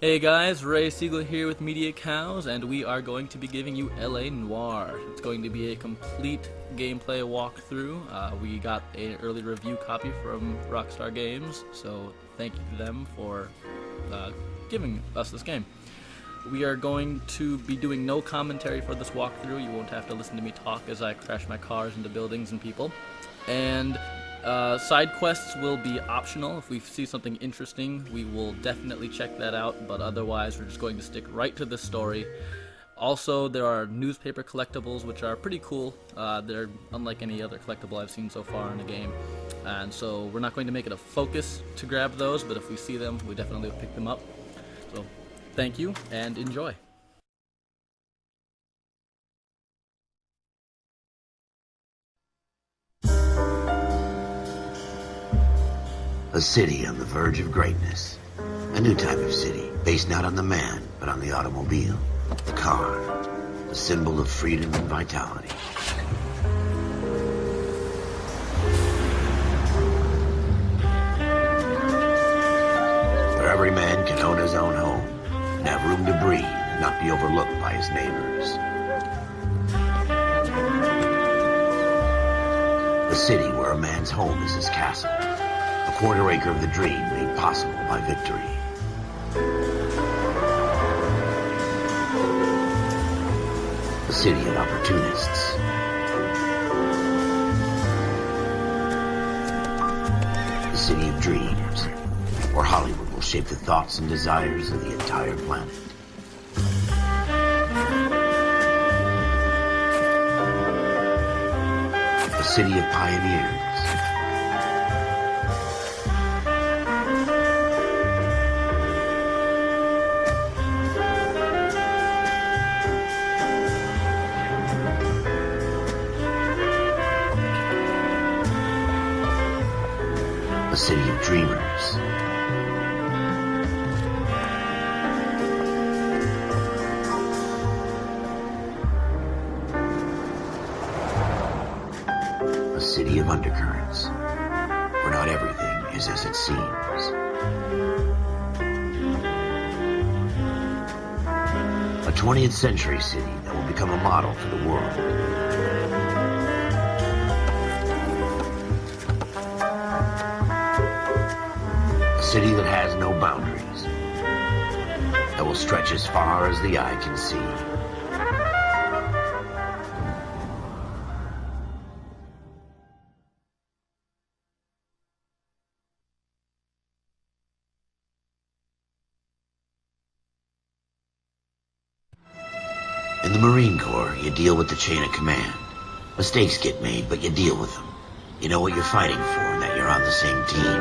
Hey guys, Ray Siegel here with Media Cows, and we are going to be giving you LA Noire. It's going to be a complete gameplay walkthrough. We got an early review copy from Rockstar Games, so thank you to them for giving us this game. We are going to be doing no commentary for this walkthrough. You won't have to listen to me talk as I crash my cars into buildings and people. And side quests will be optional. If we see something interesting, we will definitely check that out, but otherwise we're just going to stick right to the story. Also, there are newspaper collectibles, which are pretty cool. They're unlike any other collectible I've seen so far in the game, and so we're not going to make it a focus to grab those, but if we see them, we definitely will pick them up. So thank you and enjoy. A city on the verge of greatness. A new type of city, based not on the man, but on the automobile. The car. The symbol of freedom and vitality. Where every man can own his own home, and have room to breathe and not be overlooked by his neighbors. A city where a man's home is his castle. A quarter acre of the dream made possible by victory. A city of opportunists. A city of dreams, where Hollywood will shape the thoughts and desires of the entire planet. A city of pioneers. A city of dreamers. A city of undercurrents, where not everything is as it seems. A 20th century city that will become a model for the world. A city that has no boundaries, that will stretch as far as the eye can see. In the Marine Corps, you deal with the chain of command. Mistakes get made, but you deal with them. You know what you're fighting for and that you're on the same team.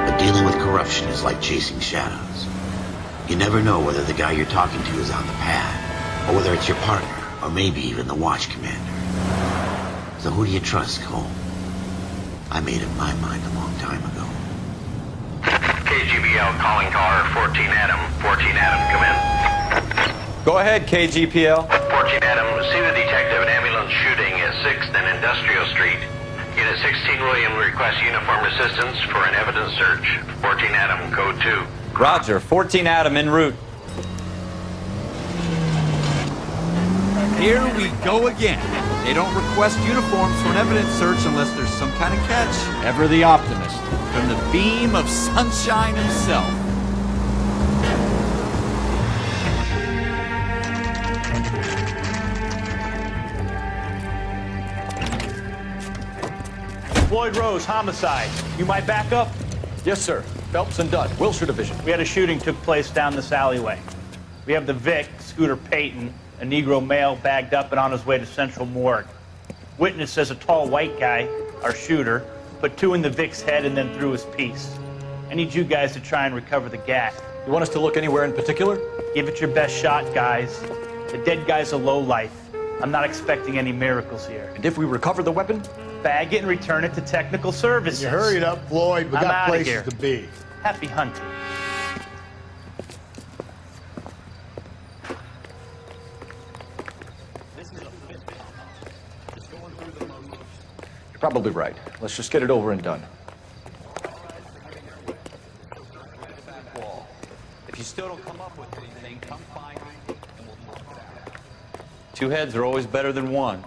But dealing with corruption is like chasing shadows. You never know whether the guy you're talking to is on the pad, or whether it's your partner, or maybe even the watch commander. So who do you trust, Cole? I made up my mind a long time ago. KGBL calling car 14 Adam. 14 Adam, come in. Go ahead, KGPL. 14 Adam, see the detective an ambulance shooting at 6th and Industrial Street. Unit 16 William requests uniform assistance for an evidence search. 14 Adam, code 2. Roger, 14 Adam en route. Here we go again. They don't request uniforms for an evidence search unless there's some kind of catch. Ever the optimist. From the beam of sunshine himself. Floyd Rose, homicide. You might back up? Yes, sir. Phelps and Dunn, Wilshire Division. We had a shooting took place down this alleyway. We have the Vic, Scooter Payton, a Negro male bagged up and on his way to Central Morgue. Witness says a tall white guy, our shooter, put 2 in the Vic's head and then threw his piece. I need you guys to try and recover the gat. You want us to look anywhere in particular? Give it your best shot, guys. The dead guy's a lowlife. I'm not expecting any miracles here. And if we recover the weapon? Bag it and return it to technical services. You hurry it up, Floyd. We I'm got outta places here. to be. Happy hunting. You're probably right. Let's just get it over and done. still don't come up with anything, come find me and we'll talk it out. Two heads are always better than one.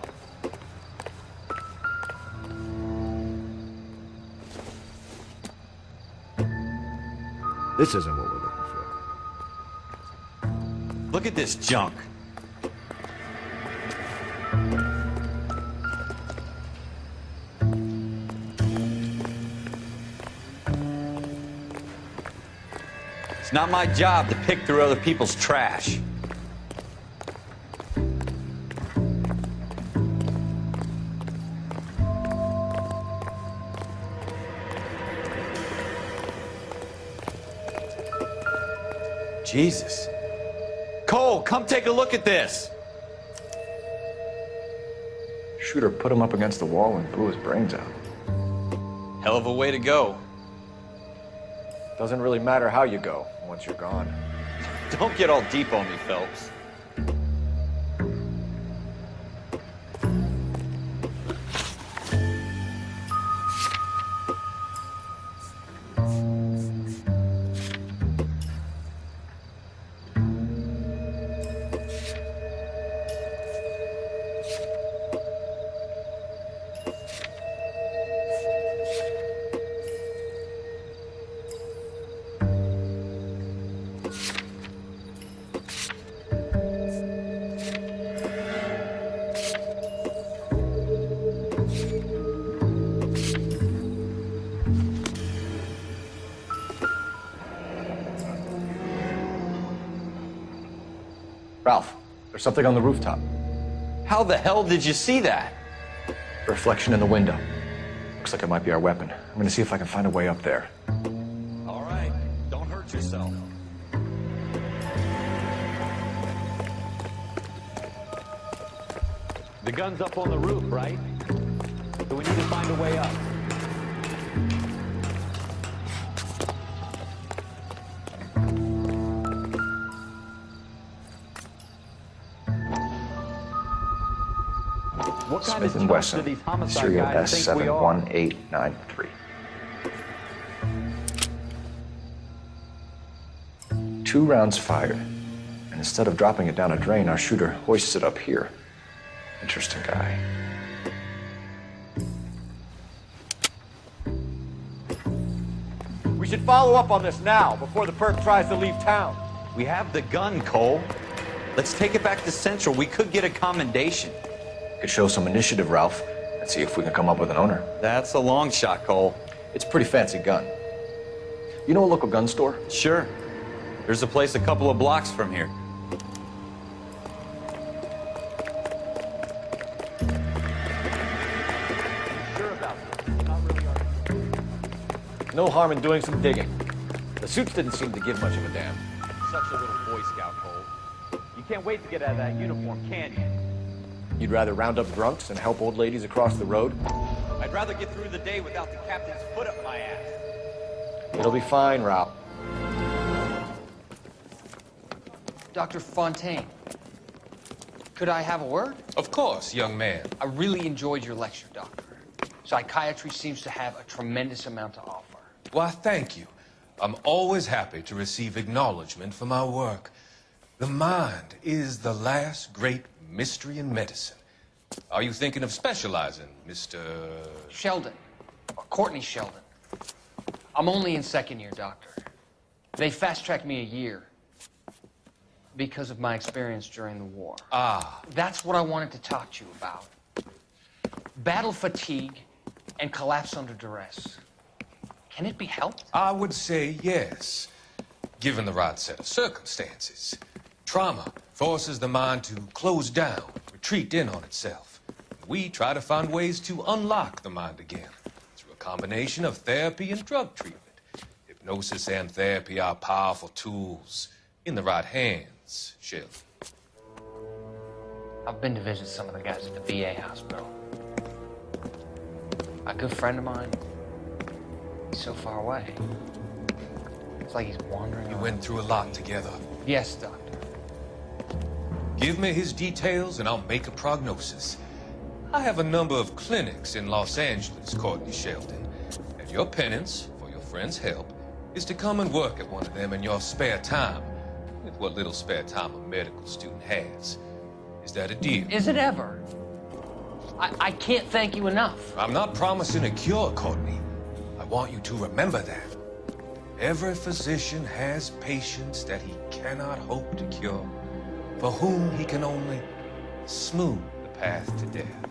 This isn't what we're looking for. Look at this junk. It's not my job to pick through other people's trash. Jesus. Cole, come take a look at this. Shooter put him up against the wall and blew his brains out. Hell of a way to go. Doesn't really matter how you go once you're gone. Don't get all deep on me, Phelps. Ralph, there's something on the rooftop. How the hell did you see that? Reflection in the window. Looks like it might be our weapon. I'm gonna see if I can find a way up there. All right, don't hurt yourself. The gun's up on the roof, right? So we need to find a way up. What kind Smith of & junk Wesson, do these homicide serial guys think we are? S71893. 2 rounds fired, and instead of dropping it down a drain, our shooter hoists it up here. Interesting guy. We should follow up on this now, before the perp tries to leave town. We have the gun, Cole. Let's take it back to Central. We could get a commendation. Could show some initiative, Ralph, and see if we can come up with an owner. That's a long shot, Cole. It's a pretty fancy gun. You know a local gun store? Sure. There's a place a couple of blocks from here. Sure about this. Not really our... No harm in doing some digging. The suits didn't seem to give much of a damn. Such a little Boy Scout, Cole. You can't wait to get out of that uniform, can you? You'd rather round up drunks than help old ladies across the road? I'd rather get through the day without the captain's foot up my ass. It'll be fine, Ralph. Dr. Fontaine, could I have a word? Of course, young man. I really enjoyed your lecture, Doctor. Psychiatry seems to have a tremendous amount to offer. Why, thank you. I'm always happy to receive acknowledgement for my work. The mind is the last great mystery in medicine. Are you thinking of specializing, Mr. Sheldon, or Courtney Sheldon. I'm only in second year, Doctor. They fast-tracked me a year because of my experience during the war. Ah. That's what I wanted to talk to you about. Battle fatigue and collapse under duress. Can it be helped? I would say yes, given the right set of circumstances. Trauma forces the mind to close down, retreat in on itself. We try to find ways to unlock the mind again through a combination of therapy and drug treatment. Hypnosis and therapy are powerful tools in the right hands, Sheldon. I've been to visit some of the guys at the VA hospital. A good friend of mine, he's so far away. It's like he's wandering You around. went through a lot together. Yes, Doctor. Give me his details and I'll make a prognosis. I have a number of clinics in Los Angeles, Courtney Sheldon, and your penance for your friend's help is to come and work at one of them in your spare time with what little spare time a medical student has. Is that a deal? Is it ever? I can't thank you enough. I'm not promising a cure, Courtney. I want you to remember that. Every physician has patients that he cannot hope to cure, for whom he can only smooth the path to death.